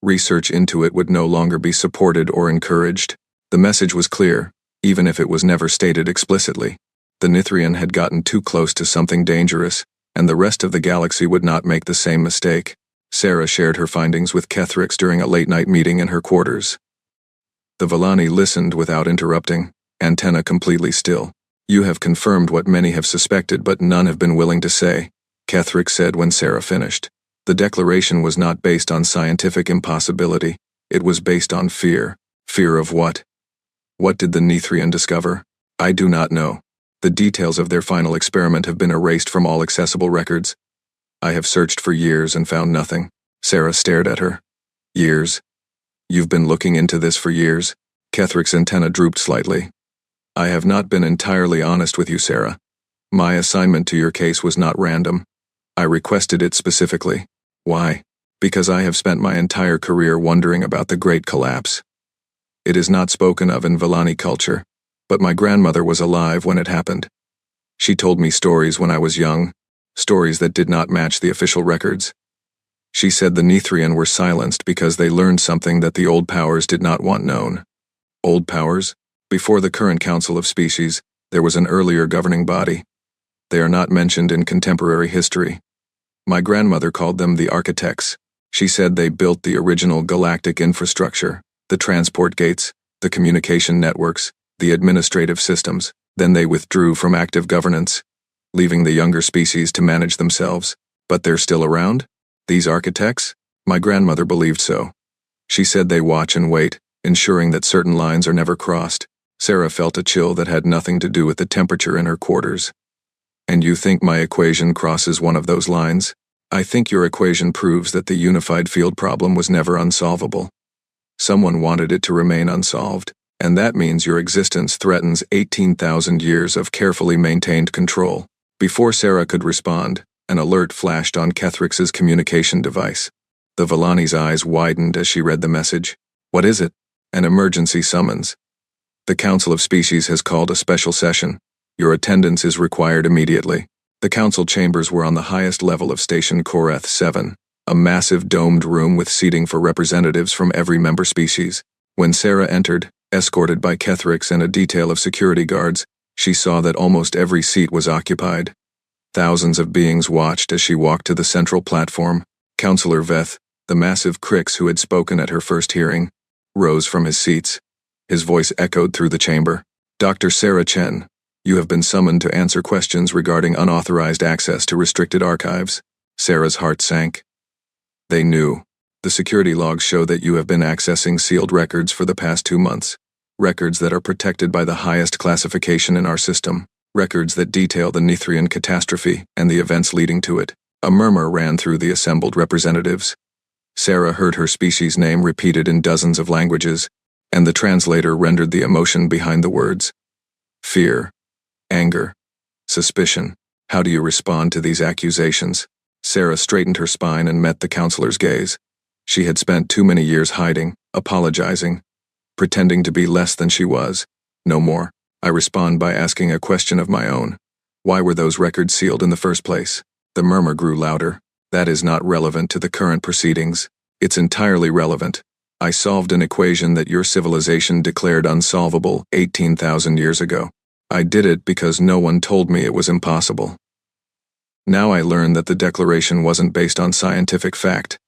Research into it would no longer be supported or encouraged. The message was clear, even if it was never stated explicitly. The Nithrian had gotten too close to something dangerous, and the rest of the galaxy would not make the same mistake. Sarah shared her findings with Kethrix during a late-night meeting in her quarters. The Villani listened without interrupting, antenna completely still. You have confirmed what many have suspected but none have been willing to say, Kethrix said when Sarah finished. The declaration was not based on scientific impossibility. It was based on fear. Fear of what? What did the Nithrian discover? I do not know. The details of their final experiment have been erased from all accessible records. I have searched for years and found nothing. Sarah stared at her. Years? You've been looking into this for years? Kethrix's antenna drooped slightly. I have not been entirely honest with you, Sarah. My assignment to your case was not random. I requested it specifically. Why? Because I have spent my entire career wondering about the Great Collapse. It is not spoken of in Villani culture, but my grandmother was alive when it happened. She told me stories when I was young, stories that did not match the official records. She said the Nithrian were silenced because they learned something that the old powers did not want known. Old powers? Before the current Council of Species, there was an earlier governing body. They are not mentioned in contemporary history. My grandmother called them the architects. She said they built the original galactic infrastructure, the transport gates, the communication networks, the administrative systems. Then they withdrew from active governance, leaving the younger species to manage themselves. But they're still around? These architects? My grandmother believed so. She said they watch and wait, ensuring that certain lines are never crossed. Sarah felt a chill that had nothing to do with the temperature in her quarters. And you think my equation crosses one of those lines? I think your equation proves that the unified field problem was never unsolvable. Someone wanted it to remain unsolved, and that means your existence threatens 18,000 years of carefully maintained control. Before Sarah could respond, an alert flashed on Kethrix's communication device. The Villani's eyes widened as she read the message. What is it? An emergency summons. The Council of Species has called a special session. Your attendance is required immediately. The council chambers were on the highest level of Station Koreth 7, a massive domed room with seating for representatives from every member species. When Sarah entered, escorted by Kethrix and a detail of security guards, she saw that almost every seat was occupied. Thousands of beings watched as she walked to the central platform. Councillor Veth, the massive Crix who had spoken at her first hearing, rose from his seats. His voice echoed through the chamber. Dr. Sarah Chen, you have been summoned to answer questions regarding unauthorized access to restricted archives. Sarah's heart sank. They knew. The security logs show that you have been accessing sealed records for the past 2 months. Records that are protected by the highest classification in our system. Records that detail the Nithrian catastrophe and the events leading to it. A murmur ran through the assembled representatives. Sarah heard her species name repeated in dozens of languages, and the translator rendered the emotion behind the words. Fear. Anger. Suspicion. How do you respond to these accusations? Sarah straightened her spine and met the counselor's gaze. She had spent too many years hiding, apologizing, pretending to be less than she was. No more. I respond by asking a question of my own. Why were those records sealed in the first place? The murmur grew louder. That is not relevant to the current proceedings. It's entirely relevant. I solved an equation that your civilization declared unsolvable 18,000 years ago. I did it because no one told me it was impossible. Now I learn that the declaration wasn't based on scientific fact.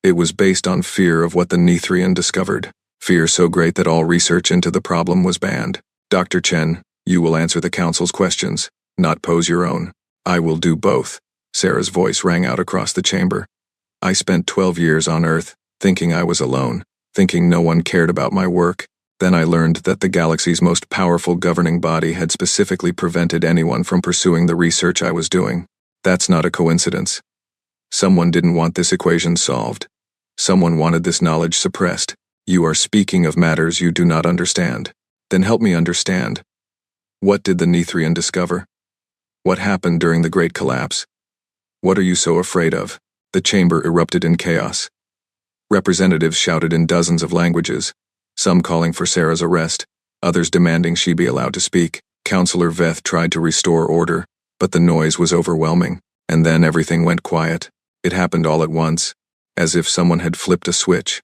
It was based on fear of what the Nithrian discovered. Fear so great that all research into the problem was banned. Dr. Chen, you will answer the council's questions, not pose your own. I will do both. Sarah's voice rang out across the chamber. I spent 12 years on Earth, thinking I was alone, thinking no one cared about my work. Then I learned that the galaxy's most powerful governing body had specifically prevented anyone from pursuing the research I was doing. That's not a coincidence. Someone didn't want this equation solved. Someone wanted this knowledge suppressed. You are speaking of matters you do not understand. Then help me understand. What did the Nithrian discover? What happened during the Great Collapse? What are you so afraid of? The chamber erupted in chaos. Representatives shouted in dozens of languages, some calling for Sarah's arrest, others demanding she be allowed to speak. Councillor Veth tried to restore order, but the noise was overwhelming, and then everything went quiet. It happened all at once, as if someone had flipped a switch.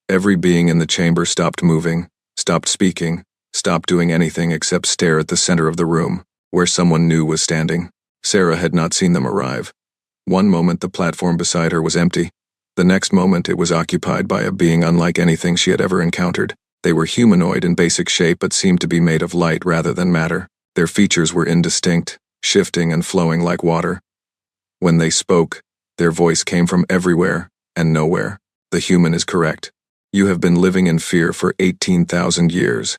Every being in the chamber stopped moving, stopped speaking, stopped doing anything except stare at the center of the room, where someone new was standing. Sarah had not seen them arrive. One moment the platform beside her was empty. The next moment it was occupied by a being unlike anything she had ever encountered. They were humanoid in basic shape but seemed to be made of light rather than matter. Their features were indistinct, shifting and flowing like water. When they spoke, their voice came from everywhere and nowhere. The human is correct. You have been living in fear for 18,000 years,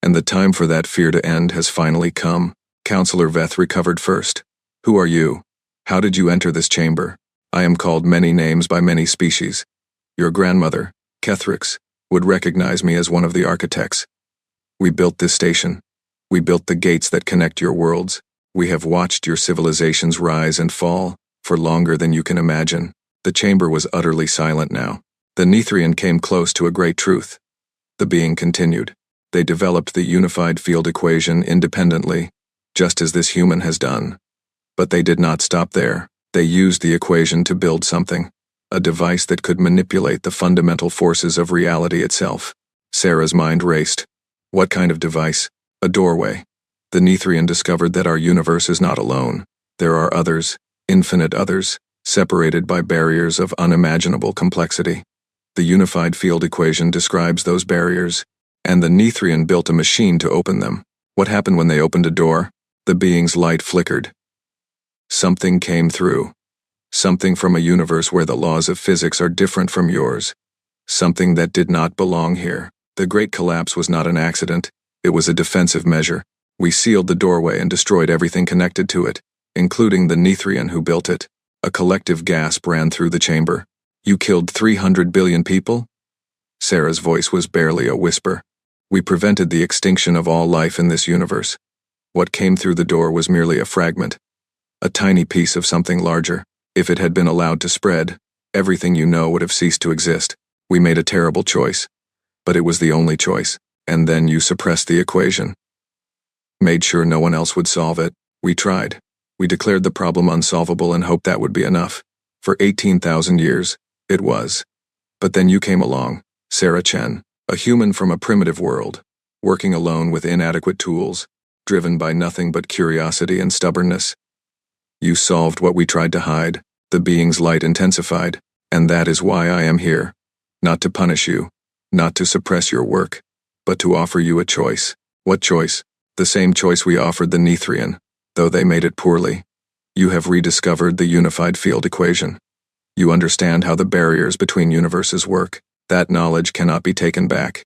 and the time for that fear to end has finally come. Councillor Veth recovered first. Who are you? How did you enter this chamber? I am called many names by many species. Your grandmother, Kethrix, would recognize me as one of the architects. We built this station. We built the gates that connect your worlds. We have watched your civilizations rise and fall, for longer than you can imagine. The chamber was utterly silent now. The Nithrian came close to a great truth. The being continued. They developed the unified field equation independently, just as this human has done. But they did not stop there. They used the equation to build something, a device that could manipulate the fundamental forces of reality itself. Sarah's mind raced. What kind of device? A doorway. The Nithrian discovered that our universe is not alone. There are others, infinite others, separated by barriers of unimaginable complexity. The unified field equation describes those barriers, and the Nithrian built a machine to open them. What happened when they opened a door? The being's light flickered. Something came through. Something from a universe where the laws of physics are different from yours. Something that did not belong here. The Great Collapse was not an accident. It was a defensive measure. We sealed the doorway and destroyed everything connected to it, including the Nithrian who built it. A collective gasp ran through the chamber. You killed 300 billion people? Sarah's voice was barely a whisper. We prevented the extinction of all life in this universe. What came through the door was merely a fragment, a tiny piece of something larger. If it had been allowed to spread, everything you know would have ceased to exist. We made a terrible choice, but it was the only choice. And then you suppressed the equation. Made sure no one else would solve it. We tried. We declared the problem unsolvable and hoped that would be enough. For 18,000 years, it was. But then you came along, Sarah Chen, a human from a primitive world, working alone with inadequate tools, driven by nothing but curiosity and stubbornness. You solved what we tried to hide. The being's light intensified, and that is why I am here. Not to punish you, not to suppress your work, but to offer you a choice. What choice? The same choice we offered the Nithrian, though they made it poorly. You have rediscovered the unified field equation. You understand how the barriers between universes work. That knowledge cannot be taken back.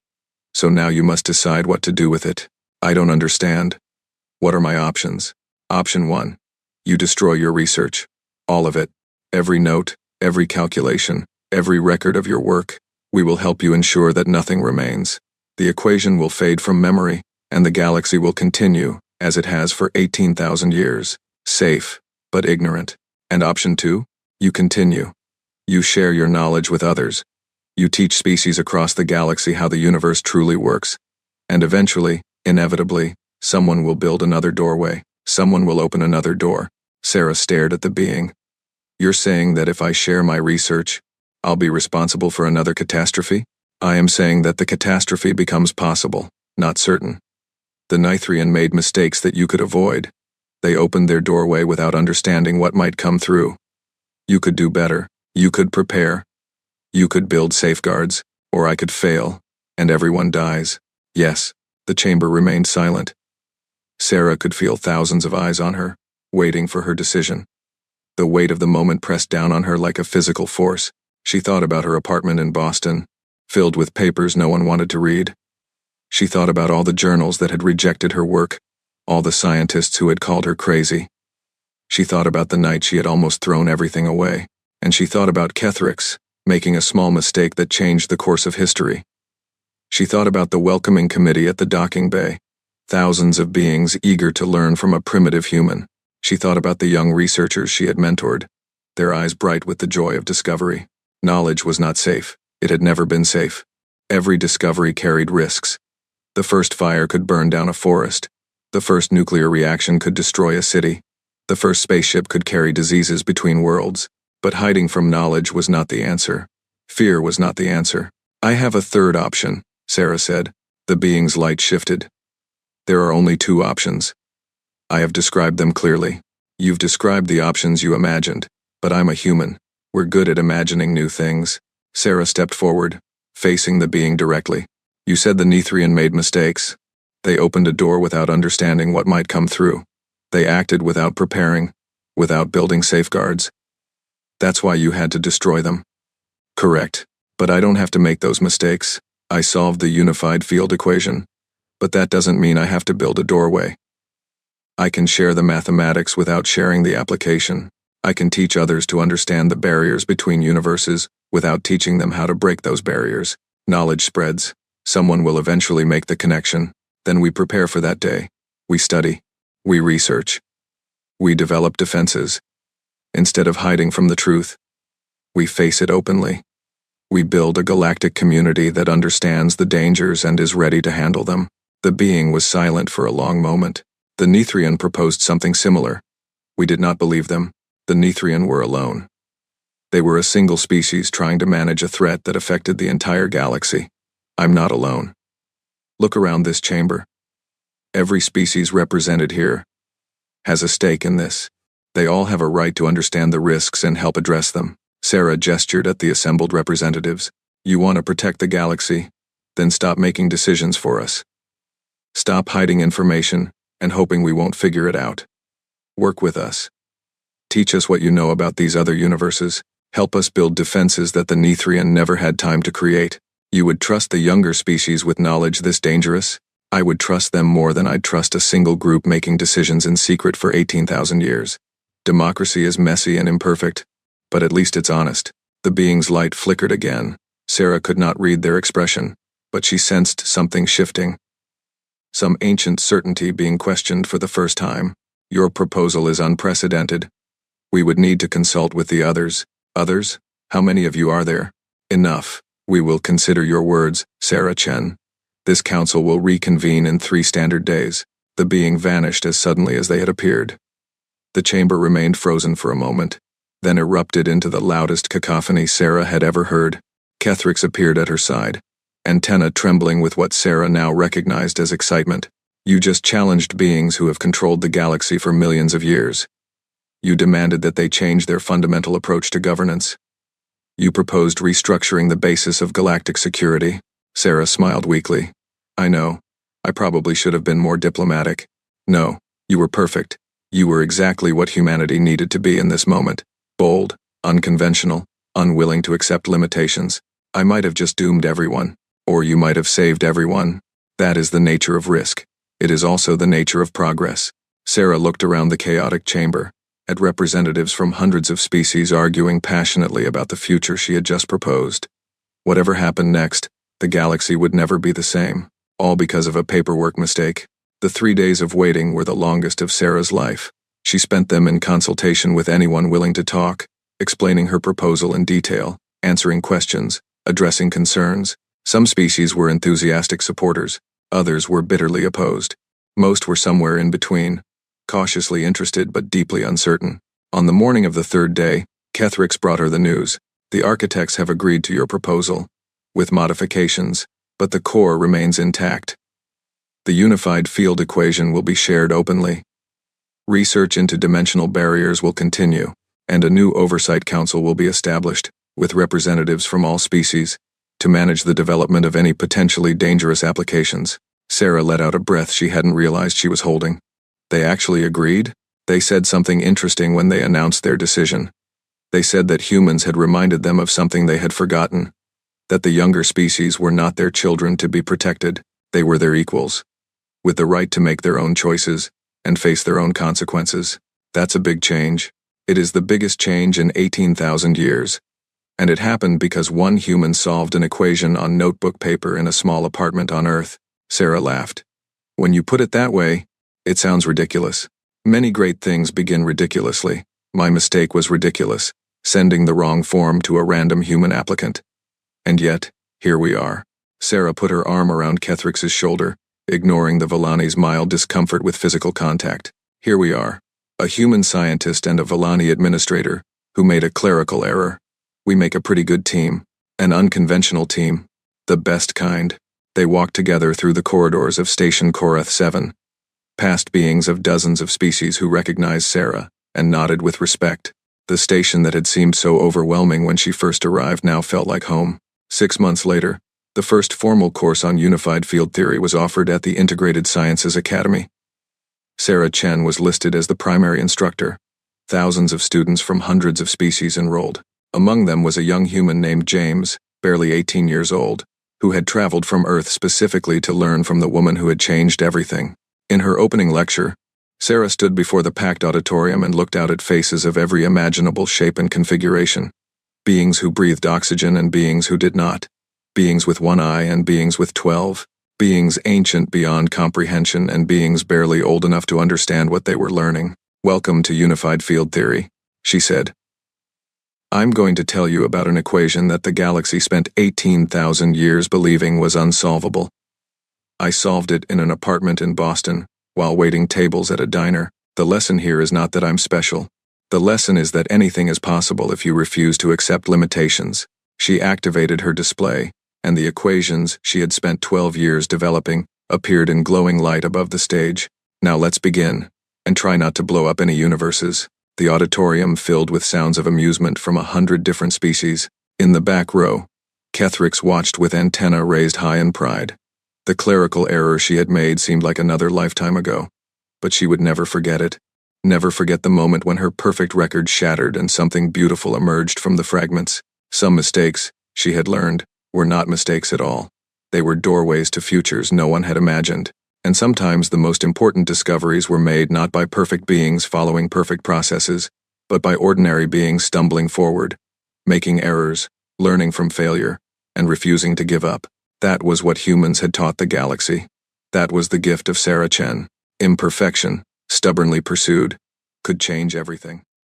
So now you must decide what to do with it. I don't understand. What are my options? Option 1. You destroy your research. All of it. Every note, every calculation, every record of your work. We will help you ensure that nothing remains. The equation will fade from memory, and the galaxy will continue, as it has for 18,000 years. Safe, but ignorant. And option 2? You continue. You share your knowledge with others. You teach species across the galaxy how the universe truly works. And eventually, inevitably, someone will build another doorway. Someone will open another door. Sarah stared at the being. You're saying that if I share my research, I'll be responsible for another catastrophe? I am saying that the catastrophe becomes possible, not certain. The Nithrian made mistakes that you could avoid. They opened their doorway without understanding what might come through. You could do better. You could prepare. You could build safeguards, or I could fail, and everyone dies. Yes, the chamber remained silent. Sarah could feel thousands of eyes on her, waiting for her decision. The weight of the moment pressed down on her like a physical force. She thought about her apartment in Boston, filled with papers no one wanted to read. She thought about all the journals that had rejected her work, all the scientists who had called her crazy. She thought about the night she had almost thrown everything away, and she thought about Kethrix, making a small mistake that changed the course of history. She thought about the welcoming committee at the docking bay, thousands of beings eager to learn from a primitive human. She thought about the young researchers she had mentored, their eyes bright with the joy of discovery. Knowledge was not safe. It had never been safe. Every discovery carried risks. The first fire could burn down a forest. The first nuclear reaction could destroy a city. The first spaceship could carry diseases between worlds. But hiding from knowledge was not the answer. Fear was not the answer. I have a third option, Sarah said. The being's light shifted. There are only 2 options. I have described them clearly. You've described the options you imagined, but I'm a human. We're good at imagining new things. Sarah stepped forward, facing the being directly. You said the Nithrian made mistakes. They opened a door without understanding what might come through. They acted without preparing, without building safeguards. That's why you had to destroy them. Correct. But I don't have to make those mistakes. I solved the unified field equation. But that doesn't mean I have to build a doorway. I can share the mathematics without sharing the application. I can teach others to understand the barriers between universes without teaching them how to break those barriers. Knowledge spreads. Someone will eventually make the connection. Then we prepare for that day. We study. We research. We develop defenses. Instead of hiding from the truth, we face it openly. We build a galactic community that understands the dangers and is ready to handle them. The being was silent for a long moment. The Nethrian proposed something similar. We did not believe them. The Nethrian were alone. They were a single species trying to manage a threat that affected the entire galaxy. I'm not alone. Look around this chamber. Every species represented here has a stake in this. They all have a right to understand the risks and help address them. Sarah gestured at the assembled representatives. You want to protect the galaxy? Then stop making decisions for us. Stop hiding information and hoping we won't figure it out. Work with us. Teach us what you know about these other universes. Help us build defenses that the Nethrian never had time to create. You would trust the younger species with knowledge this dangerous? I would trust them more than I'd trust a single group making decisions in secret for 18,000 years. Democracy is messy and imperfect, but at least it's honest. The being's light flickered again. Sarah could not read their expression, but she sensed something shifting. Some ancient certainty being questioned for the first time. Your proposal is unprecedented. We would need to consult with the others. Others? How many of you are there? Enough. We will consider your words, Sarah Chen. This council will reconvene in 3 standard days. The being vanished as suddenly as they had appeared. The chamber remained frozen for a moment, then erupted into the loudest cacophony Sarah had ever heard. Kethrix appeared at her side, antenna trembling with what Sarah now recognized as excitement. You just challenged beings who have controlled the galaxy for millions of years. You demanded that they change their fundamental approach to governance. You proposed restructuring the basis of galactic security. Sarah smiled weakly. I know. I probably should have been more diplomatic. No, you were perfect. You were exactly what humanity needed to be in this moment. Bold, unconventional, unwilling to accept limitations. I might have just doomed everyone, or you might have saved everyone. That is the nature of risk. It is also the nature of progress. Sarah looked around the chaotic chamber, at representatives from hundreds of species arguing passionately about the future she had just proposed. Whatever happened next, the galaxy would never be the same, all because of a paperwork mistake. The 3 days of waiting were the longest of Sarah's life. She spent them in consultation with anyone willing to talk, explaining her proposal in detail, answering questions, addressing concerns. Some species were enthusiastic supporters, others were bitterly opposed. Most were somewhere in between, cautiously interested but deeply uncertain. On the morning of the 3rd day, Kethrix brought her the news. The architects have agreed to your proposal, with modifications, but the core remains intact. The unified field equation will be shared openly. Research into dimensional barriers will continue, and a new oversight council will be established, with representatives from all species, to manage the development of any potentially dangerous applications. Sarah let out a breath she hadn't realized she was holding. They actually agreed? They said something interesting when they announced their decision. They said that humans had reminded them of something they had forgotten, that the younger species were not their children to be protected, they were their equals, with the right to make their own choices and face their own consequences. That's a big change. It is the biggest change in 18,000 years. And it happened because one human solved an equation on notebook paper in a small apartment on Earth. Sarah laughed. When you put it that way, it sounds ridiculous. Many great things begin ridiculously. My mistake was ridiculous, sending the wrong form to a random human applicant. And yet, here we are. Sarah put her arm around Kethrix's shoulder, ignoring the Villani's mild discomfort with physical contact. Here we are, a human scientist and a Villani administrator, who made a clerical error. We make a pretty good team, an unconventional team, the best kind. They walked together through the corridors of Station Korath 7, past beings of dozens of species who recognized Sarah, and nodded with respect. The station that had seemed so overwhelming when she first arrived now felt like home. 6 months later, the first formal course on unified field theory was offered at the Integrated Sciences Academy. Sarah Chen was listed as the primary instructor. Thousands of students from hundreds of species enrolled. Among them was a young human named James, barely 18 years old, who had traveled from Earth specifically to learn from the woman who had changed everything. In her opening lecture, Sarah stood before the packed auditorium and looked out at faces of every imaginable shape and configuration. Beings who breathed oxygen and beings who did not. Beings with one eye and beings with 12. Beings ancient beyond comprehension and beings barely old enough to understand what they were learning. "Welcome to unified field theory," she said. "I'm going to tell you about an equation that the galaxy spent 18,000 years believing was unsolvable. I solved it in an apartment in Boston, while waiting tables at a diner. The lesson here is not that I'm special. The lesson is that anything is possible if you refuse to accept limitations." She activated her display, and the equations she had spent 12 years developing appeared in glowing light above the stage. "Now let's begin, and try not to blow up any universes." The auditorium filled with sounds of amusement from 100 different species. In the back row, Kethrix watched with antenna raised high in pride. The clerical error she had made seemed like another lifetime ago, but she would never forget it. Never forget the moment when her perfect record shattered and something beautiful emerged from the fragments. Some mistakes, she had learned, were not mistakes at all. They were doorways to futures no one had imagined. And sometimes the most important discoveries were made not by perfect beings following perfect processes, but by ordinary beings stumbling forward, making errors, learning from failure, and refusing to give up. That was what humans had taught the galaxy. That was the gift of Sarah Chen. Imperfection, stubbornly pursued, could change everything.